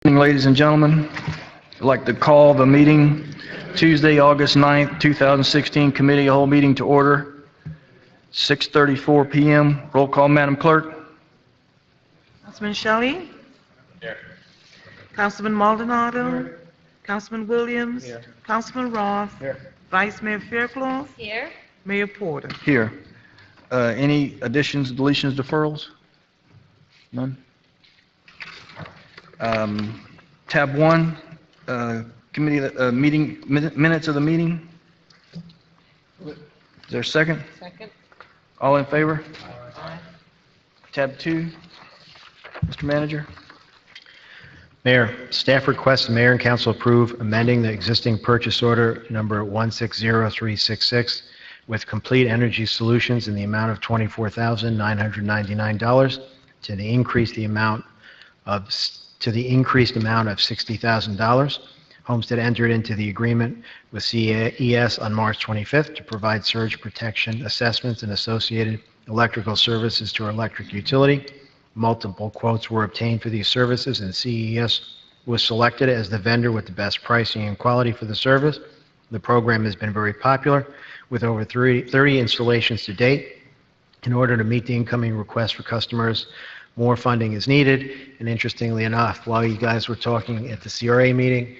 Good evening, ladies and gentlemen. I'd like to call the meeting Tuesday, August 9th, 2016 Committee of Whole meeting to order. 6:34 p.m. Roll call, Madam Clerk. Councilman Shelley? Here. Councilman Maldonado? Councilman Williams? Here. Councilman Ross? Here. Vice Mayor Fairclough? Here. Mayor Porter? Here. Any additions, deletions, deferrals? None? Tab 1, committee meeting minutes of the meeting. Is there a second? Second. All in favor? Tab 2, Mr. Manager. Mayor, staff requests the mayor and council approve amending the existing purchase order number 160366 with Complete Energy Solutions in the amount of $24,999 to the increased amount of $60,000. Homestead entered into the agreement with CES on March 25th to provide surge protection assessments and associated electrical services to our electric utility. Multiple quotes were obtained for these services, and CES was selected as the vendor with the best pricing and quality for the service. The program has been very popular, with over 30 installations to date. In order to meet the incoming requests for customers, more funding is needed. And interestingly enough, while you guys were talking at the CRA meeting,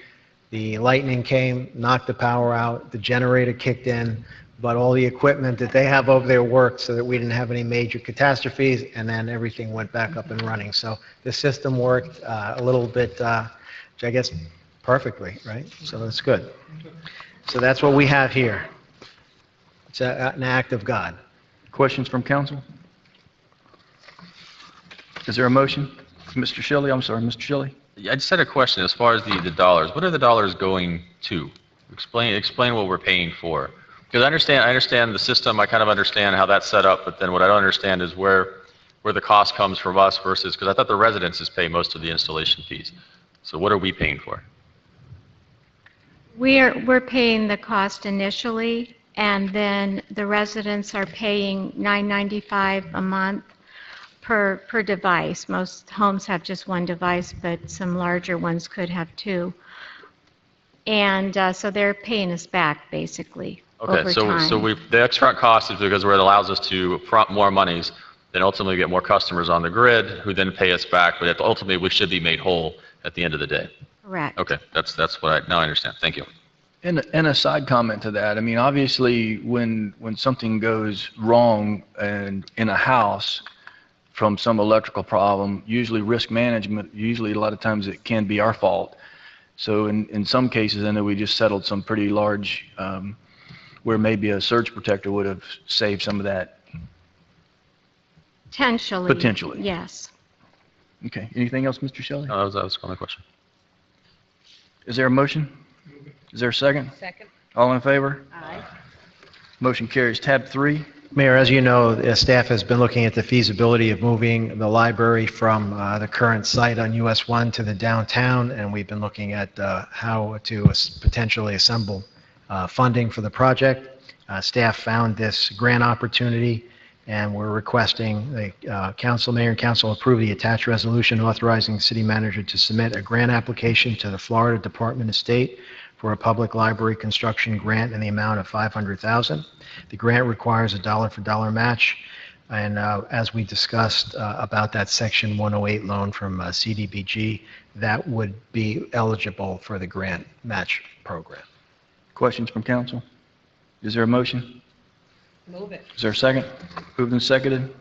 the lightning came, knocked the power out, the generator kicked in, but all the equipment that they have over there worked so that we didn't have any major catastrophes, and then everything went back up and running. So the system worked a little bit, I guess, perfectly, right? So that's good. So that's what we have here. It's an act of God. Questions from council? Is there a motion? Mr. Shelley, I'm sorry, Mr. Shelley. I just had a question as far as the dollars. What are the dollars going to? Explain what we're paying for. Because I understand the system. I kind of understand how that's set up, but then what I don't understand is where the cost comes from us versus, because I thought the residences pay most of the installation fees. So what are we paying for? We're paying the cost initially, and then the residents are paying $9.95 a month per device. Most homes have just one device, but some larger ones could have two. And so they're paying us back basically over time. So the upfront cost is because where it allows us to front more monies, then ultimately get more customers on the grid who then pay us back, but ultimately we should be made whole at the end of the day. Correct. Okay, that's what now I understand. Thank you. And a side comment to that, I mean, obviously, when something goes wrong in a house from some electrical problem, usually risk management, usually a lot of times it can be our fault. So in some cases, I know we just settled some pretty large, where maybe a surge protector would have saved some of that. Potentially. Yes. Okay. Anything else, Mr. Shelley? No, that was my question. Is there a motion? Is there a second? Second. All in favor? Aye. Motion carries. Tab 3. Mayor, as you know, staff has been looking at the feasibility of moving the library from the current site on US 1 to the downtown, and we've been looking at how to potentially assemble funding for the project. Staff found this grant opportunity, and we're requesting the mayor and council approve the attached resolution authorizing the city manager to submit a grant application to the Florida Department of State for a public library construction grant in the amount of $500,000. The grant requires a dollar-for-dollar match, and as we discussed about that Section 108 loan from CDBG, that would be eligible for the grant match program. Questions from council? Is there a motion? Move it. Is there a second? Moved and seconded.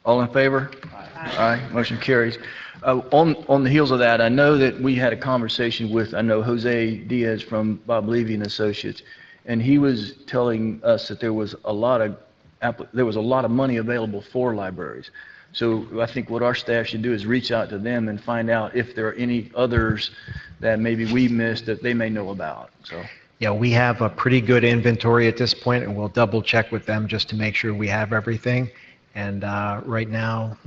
All in favor? Aye. Motion carries. On the heels of that, I know that we had a conversation with, Jose Diaz from Bob Levy and Associates, and he was telling us that there was a lot of money available for libraries. So I think what our staff should do is reach out to them and find out if there are any others that maybe we missed that they may know about. So. Yeah, we have a pretty good inventory at this point, and we'll double check with them just to make sure we have everything. And right now,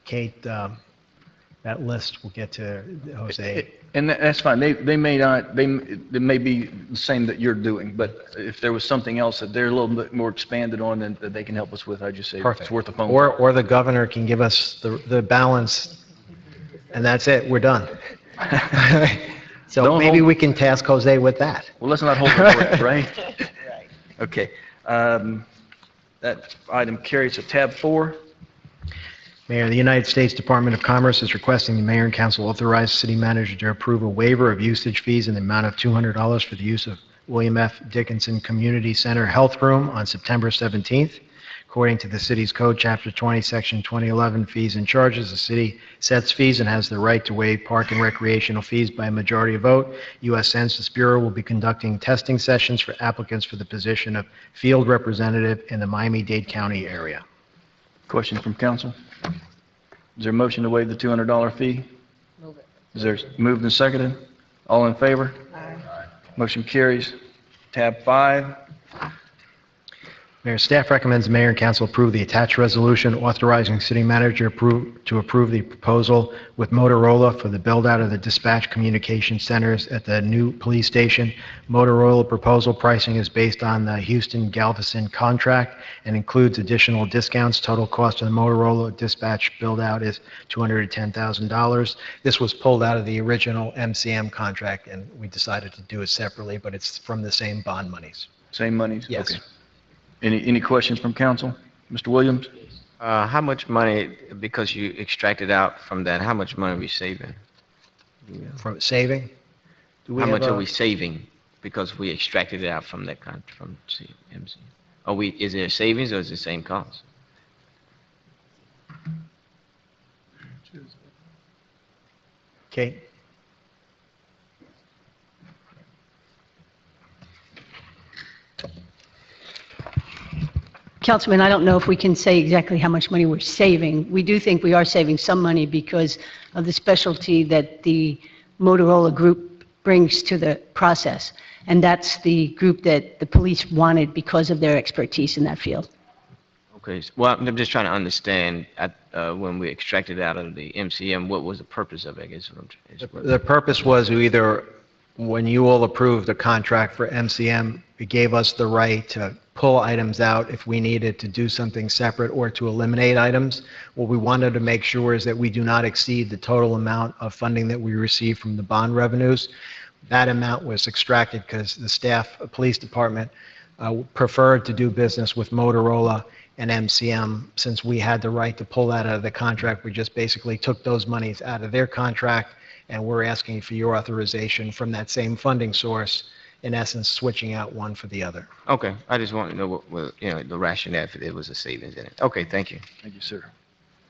Kate, that list will get to Jose. And that's fine. They may not, they may be the same that you're doing, but if there was something else that they're a little bit more expanded on then that they can help us with, I'd just say Perfect. it's worth a phone call. Or the governor can give us the balance And that's it, we're done. So Don't maybe hold- we can task Jose with that. Well, let's not hold it for you, right? Okay. That item carries to tab 4. Mayor, the United States Department of Commerce is requesting the mayor and council authorize the city manager to approve a waiver of usage fees in the amount of $200 for the use of William F. Dickinson Community Center Health Room on September 17th. According to the city's code, Chapter 20, Section 2011, fees and charges, the city sets fees and has the right to waive park and recreational fees by a majority vote. U.S. Census Bureau will be conducting testing sessions for applicants for the position of field representative in the Miami-Dade County area. Question from council? Is there a motion to waive the $200 fee? Move it. Is there moved and seconded? All in favor? Aye. Motion carries. Tab 5. Mayor, staff recommends the mayor and council approve the attached resolution authorizing city manager to approve the proposal with Motorola for the build-out of the dispatch communication centers at the new police station. Motorola proposal pricing is based on the Houston-Galveston contract and includes additional discounts. Total cost of the Motorola dispatch build-out is $210,000. This was pulled out of the original MCM contract, and we decided to do it separately, but it's from the same bond monies. Same monies? Yes. Okay. Any questions from council? Mr. Williams? How much money, because you extracted out from that, how much money are we saving? From saving? Do How have much a- are we saving because we extracted it out from that from CMC? Is there savings or is it the same cost? Kate? Councilman, I don't know if we can say exactly how much money we're saving. We do think we are saving some money because of the specialty that the Motorola group brings to the process. And that's the group that the police wanted because of their expertise in that field. Okay, well, I'm just trying to understand, when we extracted out of the MCM, what was the purpose of it, I guess? The purpose was either, when you all approved the contract for MCM, it gave us the right to pull items out if we needed to do something separate or to eliminate items. What we wanted to make sure is that we do not exceed the total amount of funding that we receive from the bond revenues. That amount was extracted because the staff, police department, preferred to do business with Motorola and MCM. Since we had the right to pull that out of the contract, we just basically took those monies out of their contract, and we're asking for your authorization from that same funding source, in essence, switching out one for the other. Okay, I just want to know what the rationale if there was a savings in it. Okay, thank you. Thank you, sir.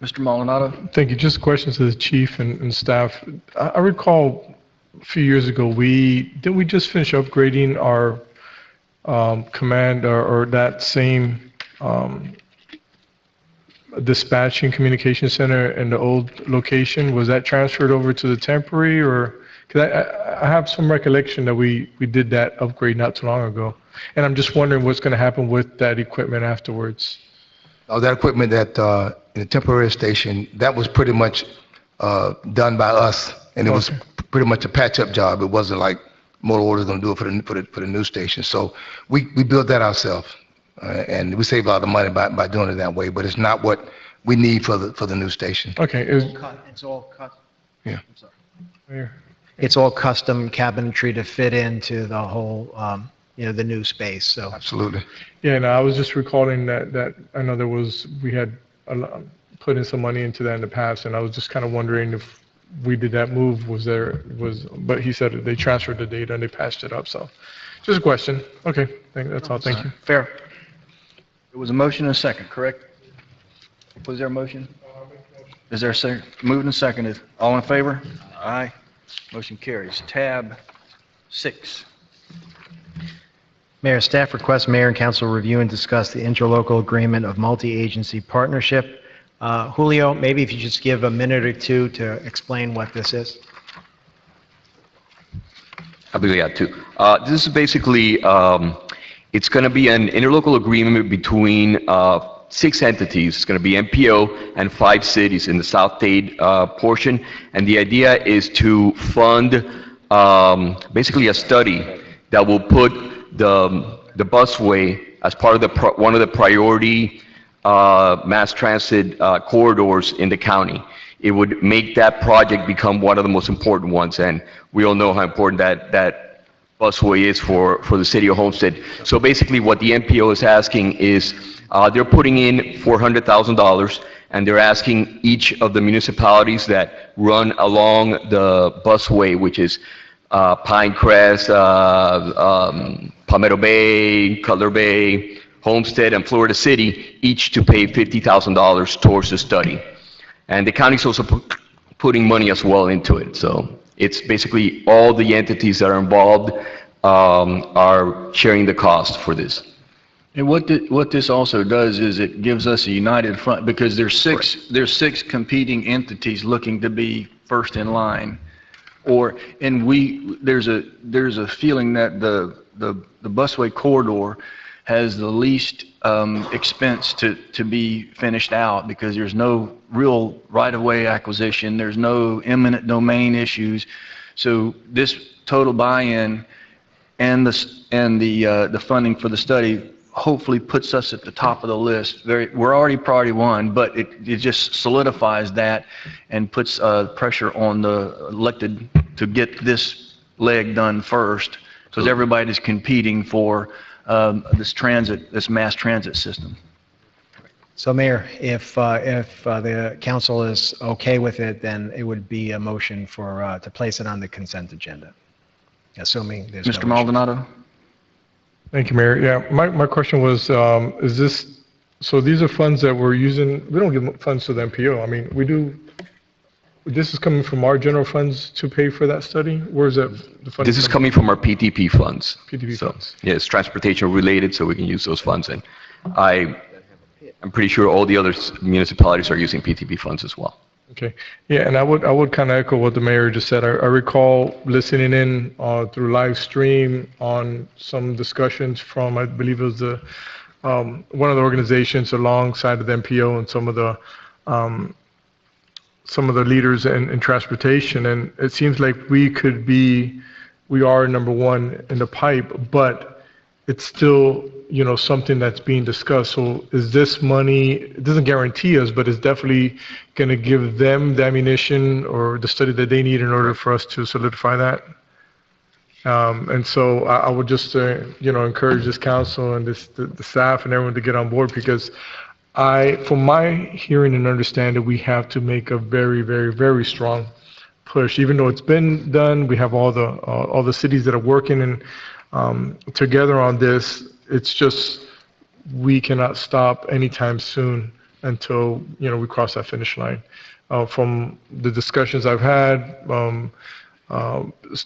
Mr. Maldonado? Thank you. Just questions to the chief and staff. I recall a few years ago, didn't we just finish upgrading our command or that same dispatching communication center in the old location? Was that transferred over to the temporary, or? Because I have some recollection that we did that upgrade not too long ago. And I'm just wondering what's going to happen with that equipment afterwards. That equipment at in the temporary station, that was pretty much done by us, and it was pretty much a patch-up job. It wasn't like Motorola's going to do it for the new station. So we built that ourselves, and we saved a lot of money by doing it that way. But it's not what we need for the new station. Okay. It's all cut. Yeah. I'm sorry. It's all custom cabinetry to fit into the whole, the new space, so. Absolutely. Yeah, no, I was just recalling that I know we had put in some money into that in the past, and I was just kind of wondering if we did that move, but he said that they transferred the data and they patched it up, so. Just a question. Okay, that's all. Thank you. Fair. There was a motion and a second, correct? Was there a motion? Is there a second? Moved and seconded. All in favor? Aye. Motion carries. Tab 6. Mayor, staff requests mayor and council review and discuss the interlocal agreement of multi-agency partnership. Julio, maybe if you just give a minute or two to explain what this is. I'll be glad to. This is basically, it's going to be an interlocal agreement between 6 entities. It's going to be MPO and 5 cities in the South Dade portion. And the idea is to fund basically a study that will put the busway as part of one of the priority mass transit corridors in the county. it would make that project become one of the most important ones. And we all know how important that busway is for the city of Homestead. So basically what the MPO is asking is, they're putting in $400,000, and they're asking each of the municipalities that run along the busway, which is Pinecrest, Palmetto Bay, Cutler Bay, Homestead, and Florida City, each to pay $50,000 towards the study. And the county's also putting money as well into it. So it's basically all the entities that are involved are sharing the cost for this. And what this also does is it gives us a united front, because there's six competing entities looking to be first in line. There's a feeling that the busway corridor has the least expense to be finished out, because there's no real right-of-way acquisition, there's no eminent domain issues. So this total buy-in and the funding for the study hopefully puts us at the top of the list. We're already priority one, but it just solidifies that and puts pressure on the elected to get this leg done first, because everybody's competing for this mass transit system. So Mayor, if the council is okay with it, then it would be a motion to place it on the consent agenda, assuming there's no Mr. issues. Maldonado? Thank you, Mayor. Yeah, my question was, is this, so these are funds that we're using, we don't give funds to the MPO. I mean, we do, this is coming from our general funds to pay for that study? Where is that, the funding? This is coming from our PTP funds. PTP So, funds. yeah, it's transportation related, so we can use those funds. And I'm pretty sure all the other municipalities are using PTP funds as well. Okay. Yeah, and I would kind of echo what the mayor just said. I recall listening in through live stream on some discussions from, I believe it was one of the organizations alongside of the MPO and some of the leaders in transportation. And it seems like we are number one in the pipe, but it's still, something that's being discussed. So is this money, it doesn't guarantee us, but it's definitely going to give them the ammunition or the study that they need in order for us to solidify that. And so I would just, encourage this council and the staff and everyone to get on board, because from my hearing and understanding, we have to make a very, very, very strong push. Even though it's been done, we have all the cities that are working together on this. It's just, we cannot stop anytime soon until, we cross that finish line. From the discussions I've had,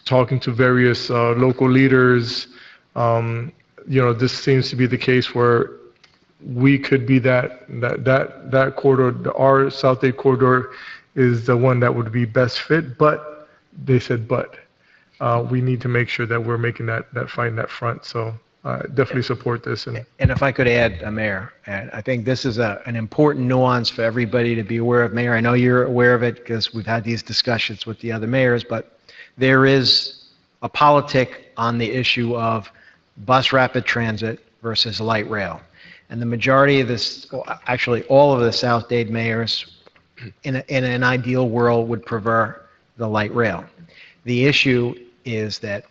talking to various local leaders, this seems to be the case where we could be that corridor. Our South Dade corridor is the one that would be best fit, but they said, we need to make sure that we're making that fight in that front. So definitely support this. And if I could add, Mayor, and I think this is an important nuance for everybody to be aware of. Mayor, I know you're aware of it because we've had these discussions with the other mayors, but there is a politic on the issue of bus rapid transit versus light rail. And the majority of this, actually all of the South Dade mayors in an ideal world would prefer the light rail. The issue is that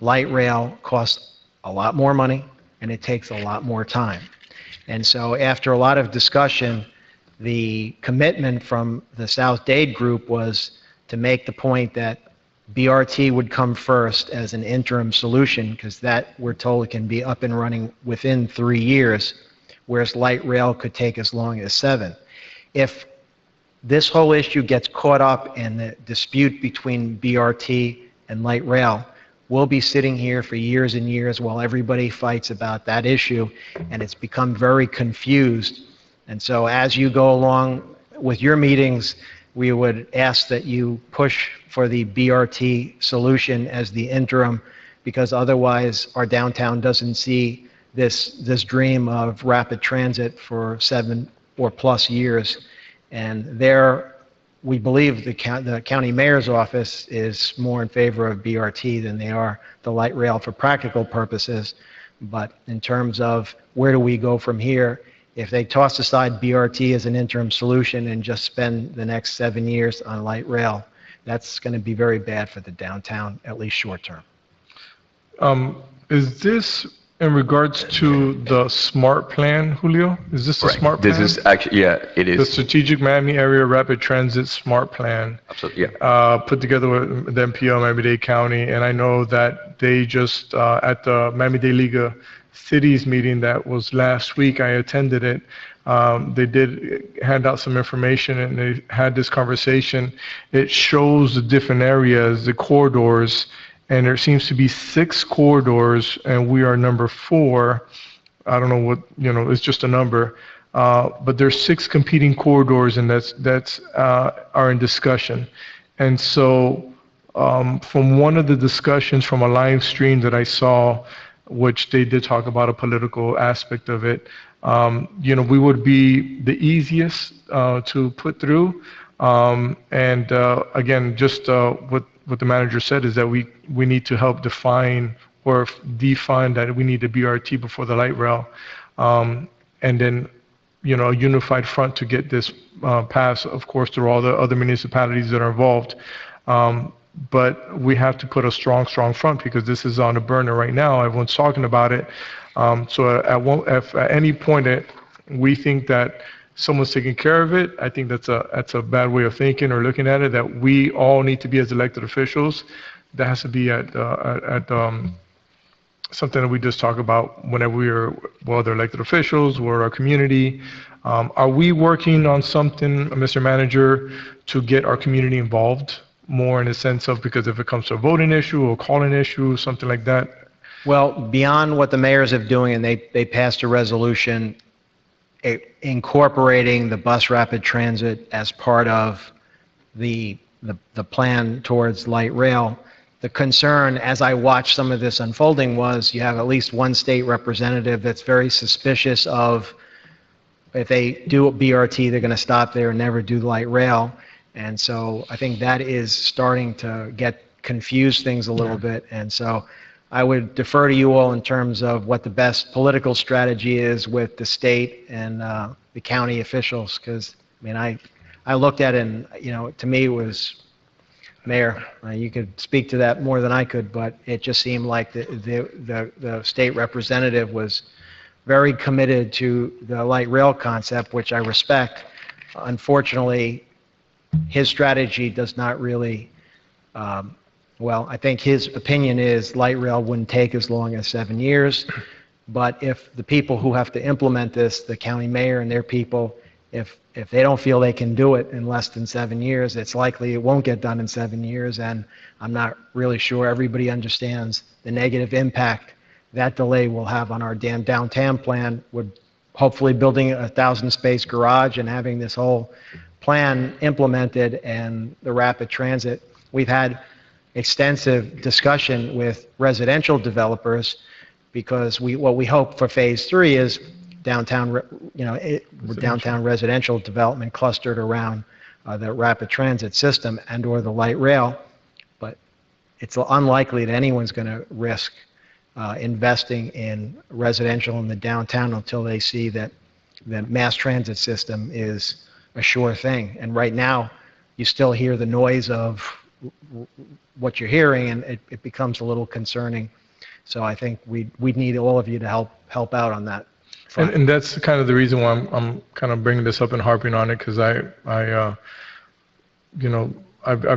light rail costs a lot more money and it takes a lot more time. And so after a lot of discussion, the commitment from the South Dade group was to make the point that BRT would come first as an interim solution, because that, we're told, can be up and running within 3 years, whereas light rail could take as long as 7. If this whole issue gets caught up in the dispute between BRT and light rail, we'll be sitting here for years and years while everybody fights about that issue, and it's become very confused. And so as you go along with your meetings, we would ask that you push for the BRT solution as the interim, because otherwise our downtown doesn't see this dream of rapid transit for 7 or plus years. And there, we believe the county mayor's office is more in favor of BRT than they are the light rail for practical purposes. But in terms of where do we go from here, if they toss aside BRT as an interim solution and just spend the next 7 years on light rail, that's going to be very bad for the downtown, at least short term. Is this in regards to the SMART plan, Julio? Is this the Correct. SMART plan? This is actually, yeah, it The is. Strategic Miami Area Rapid Transit SMART plan, Absolutely, yeah. put together with the MPO, Miami-Dade County, and I know that they just, at the Miami-Dade League of Cities meeting that was last week, I attended it, they did hand out some information and they had this conversation. It shows the different areas, the corridors, and there seems to be 6 corridors, and we are number 4. I don't know what, it's just a number. But there's 6 competing corridors, and that's are in discussion. And so, from one of the discussions from a live stream that I saw, which they did talk about a political aspect of it, we would be the easiest to put through. Again, just what the manager said is that we need to help define that we need a BRT before the light rail, and then a unified front to get this passed, of course, through all the other municipalities that are involved. But we have to put a strong front because this is on a burner right now. Everyone's talking about it. So if at any point we think that someone's taking care of it, I think that's a bad way of thinking or looking at it, that we all need to be as elected officials. That has to be at something that we just talk about whenever they're elected officials or our community. Are we working on something, Mr. Manager, to get our community involved more in the sense of, because if it comes to a voting issue or calling issue, something like that? Well, beyond what the mayors have doing, and they passed a resolution incorporating the bus rapid transit as part of the plan towards light rail. The concern, as I watched some of this unfolding, was you have at least one state representative that's very suspicious of, if they do a BRT, they're going to stop there and never do light rail. And so I think that is starting to confuse things a little bit. And so I would defer to you all in terms of what the best political strategy is with the state and the county officials, because, I looked at it and, to me it was, Mayor, you could speak to that more than I could, but it just seemed like the state representative was very committed to the light rail concept, which I respect. Unfortunately, his strategy does not really, I think his opinion is light rail wouldn't take as long as 7 years, but if the people who have to implement this, the county mayor and their people, if they don't feel they can do it in less than 7 years, it's likely it won't get done in 7 years, and I'm not really sure everybody understands the negative impact that delay will have on our downtown plan, with hopefully building a 1,000-space garage and having this whole plan implemented and the rapid transit. We've had extensive discussion with residential developers because what we hope for phase 3 is downtown residential development clustered around the rapid transit system and or the light rail, but it's unlikely that anyone's going to risk investing in residential in the downtown until they see that the mass transit system is a sure thing. And right now, you still hear the noise of what you're hearing, and it becomes a little concerning. So I think we'd need all of you to help out on that. And that's kind of the reason why I'm kind of bringing this up and harping on it, because I've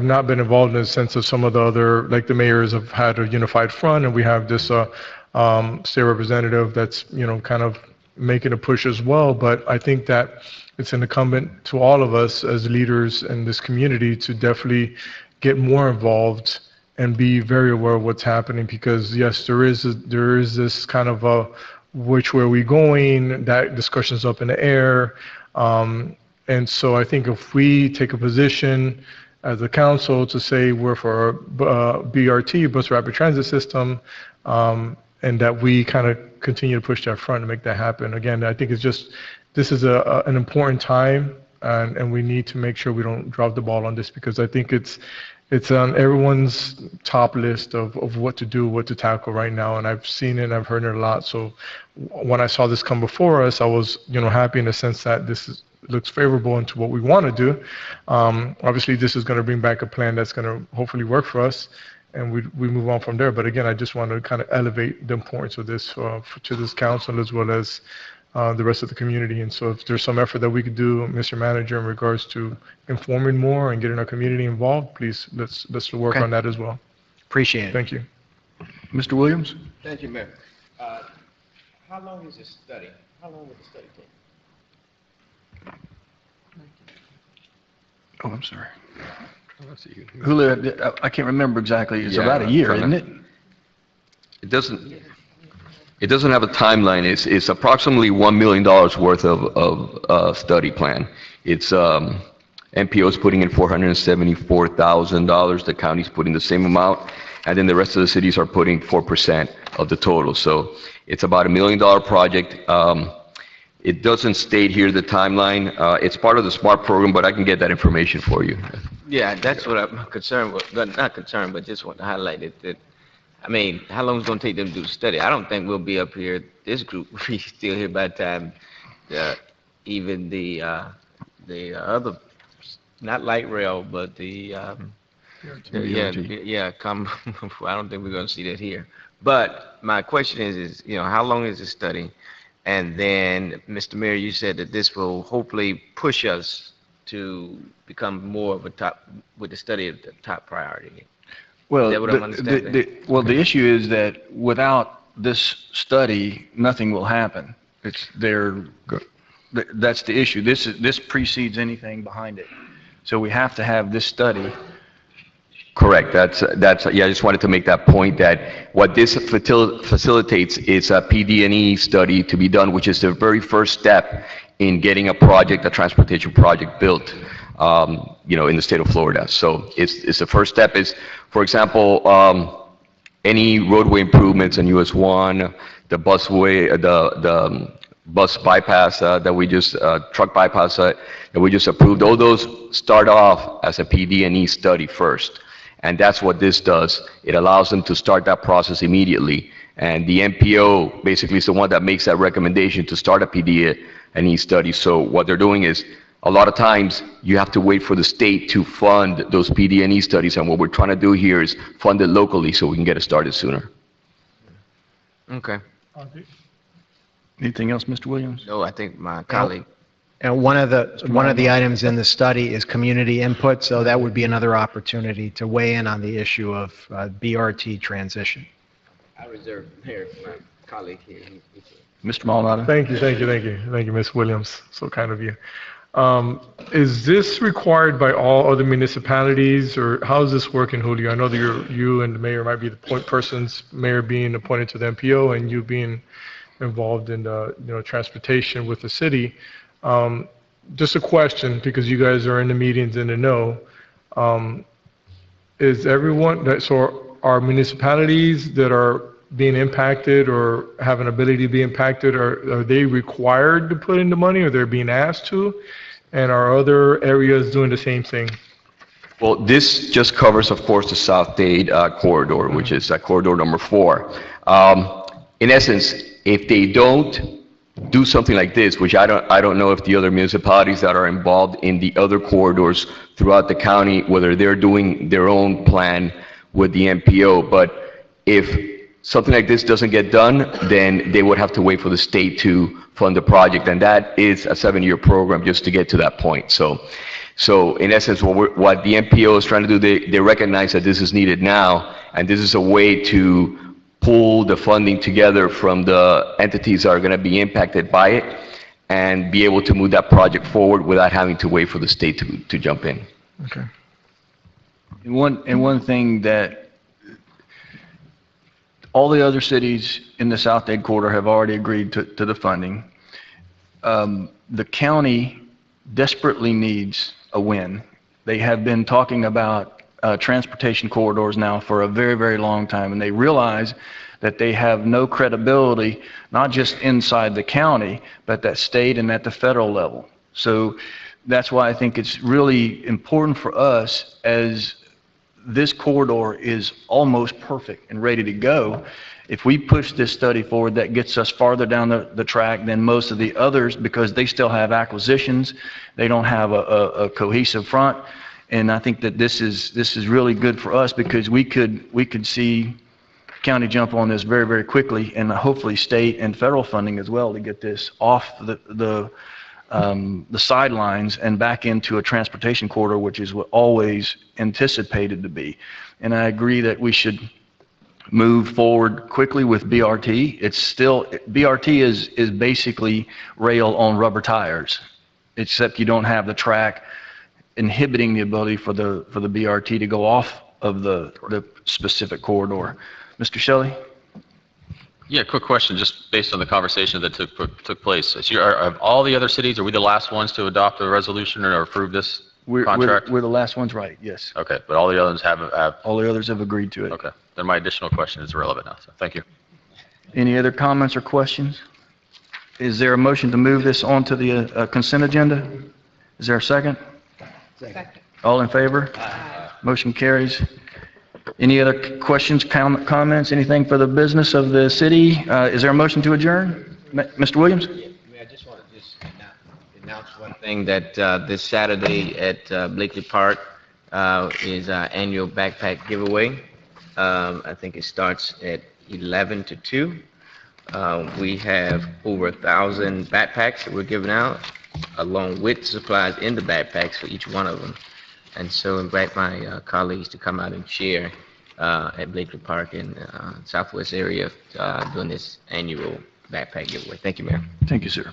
not been involved in the sense of some of the other, like the mayors have had a unified front, and we have this state representative that's kind of making a push as well. But I think that it's incumbent to all of us as leaders in this community to definitely get more involved and be very aware of what's happening, because yes, there is this kind of a which way are we going, that discussion's up in the air. And so I think if we take a position as a council to say we're for BRT, bus rapid transit system, and that we kind of continue to push that front and make that happen. Again, I think this is an important time, and we need to make sure we don't drop the ball on this, because I think it's on everyone's top list of what to do, what to tackle right now, and I've seen it, I've heard it a lot. So when I saw this come before us, I was, happy in the sense that looks favorable into what we want to do. Obviously, this is going to bring back a plan that's going to hopefully work for us, and we move on from there. But again, I just want to kind of elevate the importance of this to this council as well as the rest of the community. And so if there's some effort that we could do, Mr. Manager, in regards to informing more and getting our community involved, please, let's work Okay. on that as well. Appreciate it. Thank you. Mr. Williams? Thank you, Mayor. How long is this study? How long will the study take? Oh, I'm sorry. Julio, I can't remember exactly. It's about a year, isn't it? It doesn't have a timeline. It's approximately $1 million worth of study plan. It's MPO's putting in $474,000. The county's putting the same amount, and then the rest of the cities are putting 4% of the total. So it's about $1 million project. It doesn't state here the timeline. It's part of the SMART program, but I can get that information for you. Yeah, that's what I'm concerned with. Not concerned, but just want to highlight it. I mean, how long is it going to take them to do the study? I don't think we'll be up here, this group, will be still here by the time even the other, not light rail, but I don't think we're going to see that here. But my question is, how long is the study? And then, Mr. Mayor, you said that this will hopefully push us to become more of a top, with the study of the top priority. Well, Is that what I'm understanding? the issue is that without this study, nothing will happen. That's the issue. This precedes anything behind it. So we have to have this study. Correct. That's yeah, I just wanted to make that point that what this facilitates is a PD&E study to be done, which is the very first step in getting a transportation project built, in the state of Florida. So it's the first step is, for example, any roadway improvements on US 1, the busway, the bus bypass that we just, truck bypass that we just approved, all those start off as a PD&E study first. And that's what this does. It allows them to start that process immediately. And the MPO basically is the one that makes that recommendation to start a PD&E study. So what they're doing is, a lot of times, you have to wait for the state to fund those PD&E studies. And what we're trying to do here is fund it locally so we can get it started sooner. Okay. Anything else, Mr. Williams? No, I think my colleague. And one of the items in the study is community input, so that would be another opportunity to weigh in on the issue of BRT transition. I reserve Mayor, my colleague here. Mr. Maldonado? Thank you, Ms. Williams. So kind of you. Is this required by all other municipalities, or how is this working, Julio? I know that you and the mayor might be the point persons, mayor being appointed to the MPO and you being involved in the transportation with the city. Just a question, because you guys are in the meetings and the know. Is everyone so are municipalities that are being impacted or have an ability to be impacted, are they required to put in the money, or they're being asked to? And are other areas doing the same thing? Well, this just covers, of course, the South Dade corridor, which is corridor number 4. In essence, if they don't do something like this, which I don't know if the other municipalities that are involved in the other corridors throughout the county, whether they're doing their own plan with the MPO, but if something like this doesn't get done, then they would have to wait for the state to fund the project, and that is a 7-year program just to get to that point. So in essence, what the MPO is trying to do, they recognize that this is needed now, and this is a way to pull the funding together from the entities that are going to be impacted by it and be able to move that project forward without having to wait for the state to jump in. Okay. And one thing that all the other cities in the South Dade corridor have already agreed to the funding. The county desperately needs a win. They have been talking about transportation corridors now for a very, very long time, and they realize that they have no credibility, not just inside the county, but at state and at the federal level. So that's why I think it's really important for us as this corridor is almost perfect and ready to go. If we push this study forward, that gets us farther down the track than most of the others because they still have acquisitions. They don't have a cohesive front. And I think that this is really good for us because we could see county jump on this very, very quickly, and hopefully state and federal funding as well to get this off the sidelines and back into a transportation corridor, which is what always anticipated to be. And I agree that we should move forward quickly with BRT. BRT is basically rail on rubber tires, except you don't have the track inhibiting the ability for the BRT to go off of the specific corridor. Mr. Shelley? Yeah, quick question, just based on the conversation that took place. So are all the other cities, are we the last ones to adopt a resolution or approve this contract? We're the last ones, right, yes. Okay, but all the others have, All the others have agreed to it. okay. Then my additional question is irrelevant now, so thank you. Any other comments or questions? Is there a motion to move this onto the consent agenda? Is there a second? Second. All in favor? Motion carries. Any other questions, comments, anything for the business of the city? Is there a motion to adjourn? Mr. Williams? Yeah, I just want to just announce one thing that this Saturday at Blakely Park is our annual backpack giveaway. I think it starts at 11 to 2. We have over 1,000 backpacks that we're giving out, along with supplies in the backpacks for each one of them. And so invite my colleagues to come out and share at Blakely Park in Southwest area doing this annual backpack giveaway. Thank you, Mayor. Thank you, sir.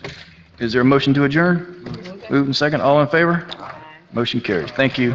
Is there a motion to adjourn? Moved and second. All in favor? Motion carries. Thank you.